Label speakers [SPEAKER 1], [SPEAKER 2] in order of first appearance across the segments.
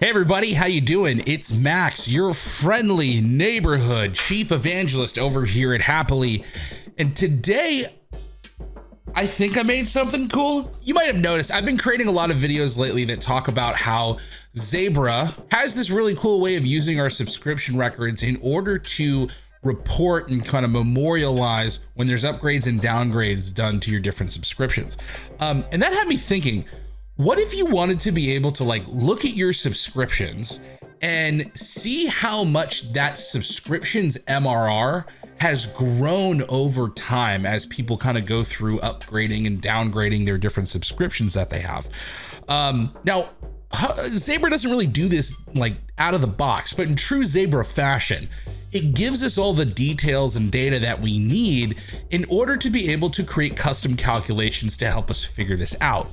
[SPEAKER 1] Hey everybody, how you doing? It's Max, your friendly neighborhood chief evangelist over here at Happily. And today, I think I made something cool. You might have noticed I've been creating a lot of videos lately that talk about how Zebra has this really cool way of using our subscription records in order to report and kind of memorialize when there's upgrades and downgrades done to your different subscriptions. And that had me thinking, what if you wanted to be able to look at your subscriptions and see how much that subscription's MRR has grown over time as people kind of go through upgrading and downgrading their different subscriptions that they have. Now, Zebra doesn't really do this out of the box, but in true Zebra fashion, it gives us all the details and data that we need in order to be able to create custom calculations to help us figure this out.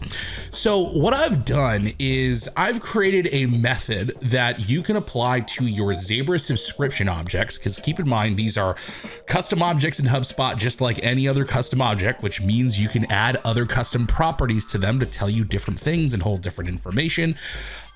[SPEAKER 1] So what I've done is I've created a method that you can apply to your Zebra subscription objects, because keep in mind, these are custom objects in HubSpot, just like any other custom object, which means you can add other custom properties to them to tell you different things and hold different information.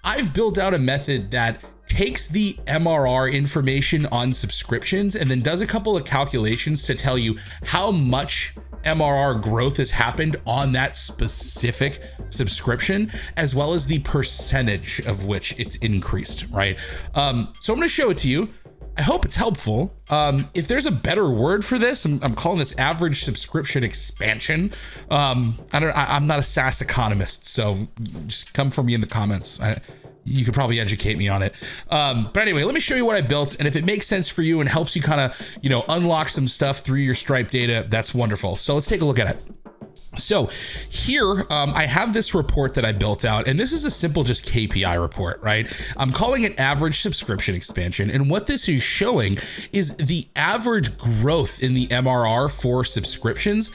[SPEAKER 1] I've built out a method that takes the MRR information on subscriptions and then does a couple of calculations to tell you how much MRR growth has happened on that specific subscription, as well as the percentage of which it's increased, right? So I'm gonna show it to you. I hope it's helpful. If there's a better word for this, I'm calling this average subscription expansion. I'm not a SaaS economist, so just come for me in the comments. You could probably educate me on it. But anyway, let me show you what I built. And if it makes sense for you and helps you kind of, unlock some stuff through your Stripe data, that's wonderful. So let's take a look at it. So here, I have this report that I built out, and this is a simple just KPI report, right? I'm calling it average subscription expansion. And what this is showing is the average growth in the MRR for subscriptions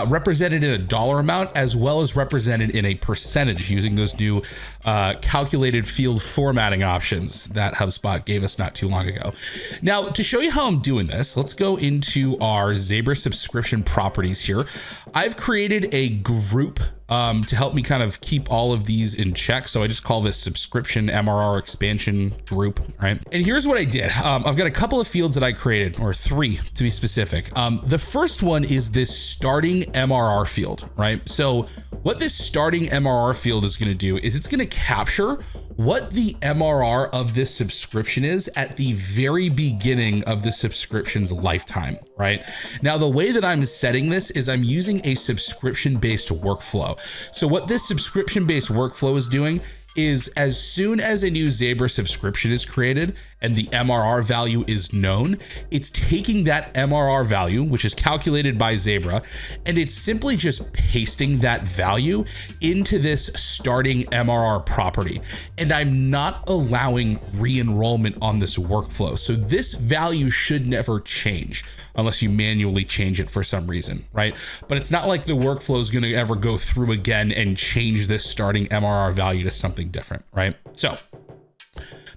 [SPEAKER 1] represented in a dollar amount, as well as represented in a percentage using those new calculated field formatting options that HubSpot gave us not too long ago. Now, to show you how I'm doing this, let's go into our Zebra subscription properties here. I've created a group to help me kind of keep all of these in check. So I just call this subscription MRR expansion group, right? And here's what I did. I've got a couple of fields that I created, or three to be specific. The first one is this starting MRR field, right? So what this starting MRR field is going to do is it's going to capture what the MRR of this subscription is at the very beginning of the subscription's lifetime, right? Now, the way that I'm setting this is I'm using a subscription-based workflow. So what this subscription-based workflow is doing is as soon as a new Zebra subscription is created and the MRR value is known, it's taking that MRR value, which is calculated by Zebra, and it's simply just pasting that value into this starting MRR property. And I'm not allowing re-enrollment on this workflow. So this value should never change unless you manually change it for some reason, right? But it's not like the workflow is going to ever go through again and change this starting MRR value to something different, right? So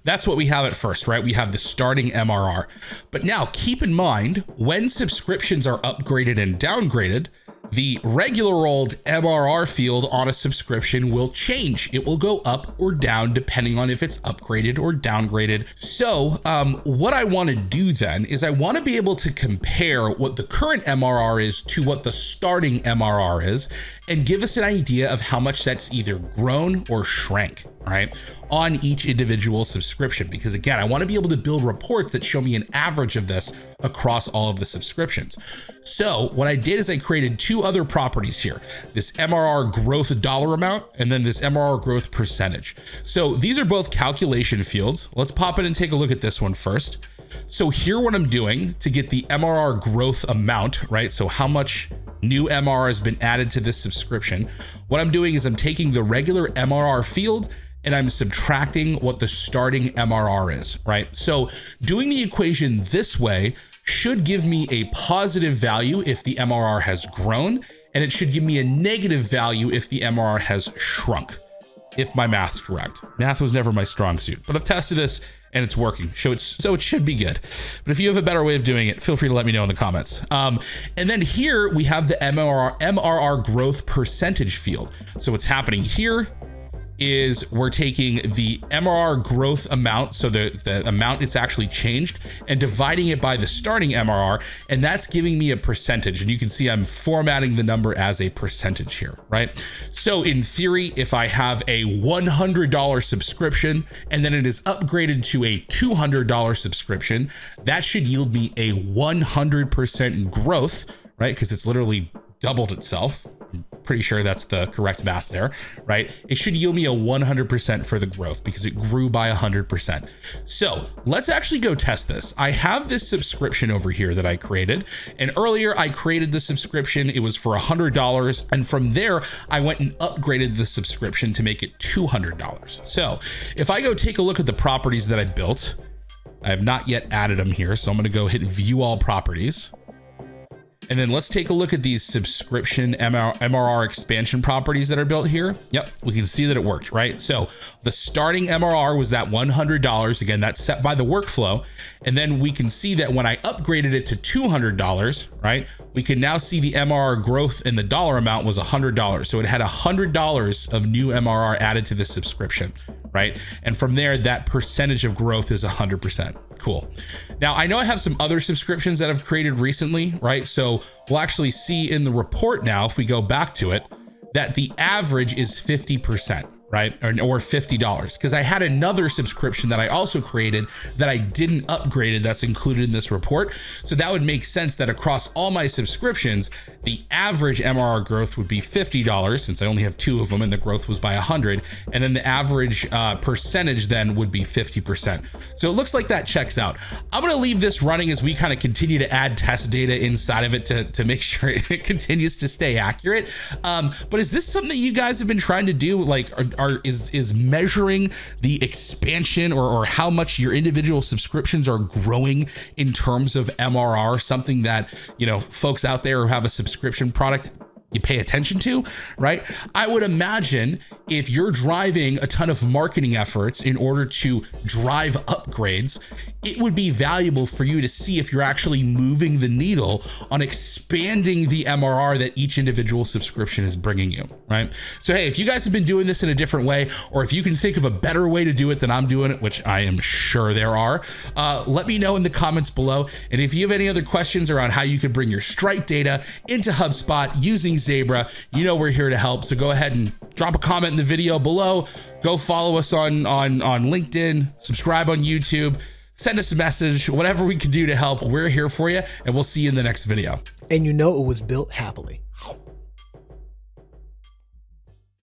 [SPEAKER 1] that's what we have at first, right? We have the starting MRR. But now keep in mind, when subscriptions are upgraded and downgraded, the regular old MRR field on a subscription will change. It will go up or down depending on if it's upgraded or downgraded. So what I want to do then is I want to be able to compare what the current MRR is to what the starting MRR is and give us an idea of how much that's either grown or shrank, right, on each individual subscription. Because again, I want to be able to build reports that show me an average of this across all of the subscriptions. So what I did is I created two other properties here, this MRR growth dollar amount, and then this MRR growth percentage. So these are both calculation fields. Let's pop in and take a look at this one first. So here, what I'm doing to get the MRR growth amount, right? So how much new MRR has been added to this subscription. What I'm doing is I'm taking the regular MRR field and I'm subtracting what the starting MRR is, right? So doing the equation this way should give me a positive value if the MRR has grown, and it should give me a negative value if the MRR has shrunk, if my math's correct. Math was never my strong suit, but I've tested this and it's working. So it should be good. But if you have a better way of doing it, feel free to let me know in the comments. And then here we have the MRR growth percentage field. So what's happening here is we're taking the MRR growth amount, so the amount it's actually changed, and dividing it by the starting MRR, and that's giving me a percentage. And you can see I'm formatting the number as a percentage here, right? So in theory, if I have a $100 subscription and then it is upgraded to a $200 subscription, that should yield me a 100% growth, right? Because it's literally doubled itself. I'm pretty sure that's the correct math there, right? It should yield me a 100% for the growth because it grew by 100%. So let's actually go test this. I have this subscription over here that I created, and earlier I created the subscription. It was for $100, and from there I went and upgraded the subscription to make it $200. So if I go take a look at the properties that I built, I have not yet added them here, so I'm going to go hit view all properties. And then let's take a look at these subscription MRR expansion properties that are built here. Yep, we can see that it worked, right? So the starting MRR was that $100. Again, that's set by the workflow. And then we can see that when I upgraded it to $200, right, we can now see the MRR growth and the dollar amount was $100. So it had $100 of new MRR added to this subscription, right? And from there, that percentage of growth is 100%. Cool. Now, I know I have some other subscriptions that I've created recently, right? So we'll actually see in the report now, if we go back to it, that the average is 50%. Right? Or $50, because I had another subscription that I also created that I didn't upgrade, that's included in this report. So that would make sense that across all my subscriptions, the average MRR growth would be $50, since I only have 2 of them and the growth was by 100. And then the average percentage then would be 50%. So it looks like that checks out. I'm going to leave this running as we kind of continue to add test data inside of it to make sure it continues to stay accurate. But is this something that you guys have been trying to do? Like, is measuring the expansion or how much your individual subscriptions are growing in terms of MRR something that, you know, folks out there who have a subscription product, you pay attention to, right? I would imagine if you're driving a ton of marketing efforts in order to drive upgrades, it would be valuable for you to see if you're actually moving the needle on expanding the MRR that each individual subscription is bringing you, right? So, hey, if you guys have been doing this in a different way, or if you can think of a better way to do it than I'm doing it, which I am sure there are, let me know in the comments below. And if you have any other questions around how you can bring your Stripe data into HubSpot using Zebra, you know we're here to help. So go ahead and drop a comment in the video below. Go follow us on LinkedIn, subscribe on YouTube, send us a message, whatever we can do to help. We're here for you, and we'll see you in the next video.
[SPEAKER 2] And you know it was built happily.